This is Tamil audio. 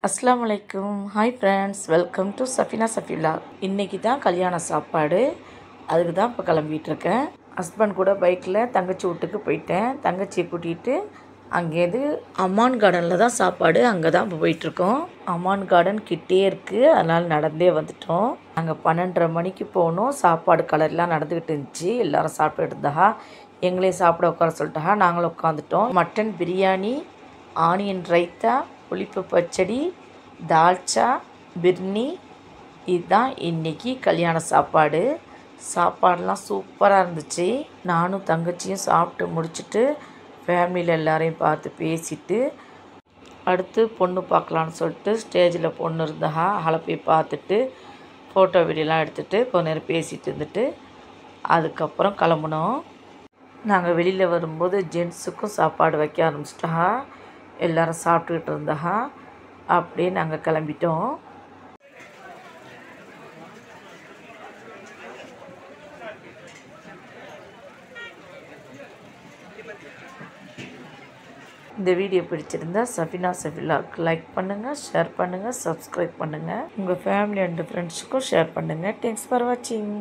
அஸ்ஸலாமு அலைக்கும். Hi friends, welcome to Safina Safila. இன்றைக்கி தான் கல்யாண சாப்பாடு, அதுக்கு தான் இப்போ கிளம்பிகிட்ருக்கேன். ஹஸ்பண்ட் கூட பைக்கில் தங்கச்சி வீட்டுக்கு போயிட்டேன். தங்கச்சியை கூட்டிகிட்டு அங்கேருந்து அம்மான் கார்டனில் தான் சாப்பாடு, அங்கே தான் இப்போ போயிட்டுருக்கோம். அம்மான் கார்டன் கிட்டே இருக்குது, அதனால் நடந்தே வந்துட்டோம். நாங்கள் 12:30 மணிக்கு போனோம். சாப்பாடு கலர்லாம் நடந்துக்கிட்டு இருந்துச்சு. எல்லோரும் சாப்பிட்டுட்டு இருந்தா எங்களையும் சாப்பிட உட்கார சொல்லிட்டா. நாங்களும் உட்காந்துட்டோம். மட்டன் பிரியாணி, ஆனியன் ரைத்தா, புளிப்பு பச்சடி, தால்ச்சா, பிர்னி, இதுதான் இன்றைக்கி கல்யாண சாப்பாடு. சாப்பாடெலாம் சூப்பராக இருந்துச்சு. நானும் தங்கச்சியும் சாப்பிட்டு முடிச்சுட்டு ஃபேமிலியில் எல்லோரையும் பார்த்து பேசிவிட்டு அடுத்து பொண்ணு பார்க்கலான்னு சொல்லிட்டு ஸ்டேஜில் பொண்ணு இருந்தா அவளை போய் பார்த்துட்டு ஃபோட்டோ வீடியோலாம் எடுத்துகிட்டு கொஞ்ச நேரம் பேசிகிட்டு இருந்துட்டு அதுக்கப்புறம் கிளம்புனோம். நாங்கள் வெளியில் வரும்போது ஜென்ஸுக்கும் சாப்பாடு வைக்க ஆரம்பிச்சிட்டா. எல்லோரும் சாப்பிட்டுக்கிட்டு இருந்தா. அப்படியே நாங்கள் கிளம்பிட்டோம். இந்த வீடியோ பிடிச்சிருந்தா சஃபினா சஃபிலாவுக்கு லைக் பண்ணுங்கள், ஷேர் பண்ணுங்கள், சப்ஸ்கிரைப் பண்ணுங்கள். உங்கள் ஃபேமிலி அண்ட் ஃப்ரெண்ட்ஸுக்கும் ஷேர் பண்ணுங்கள். தேங்க்ஸ் ஃபார் வாட்சிங்.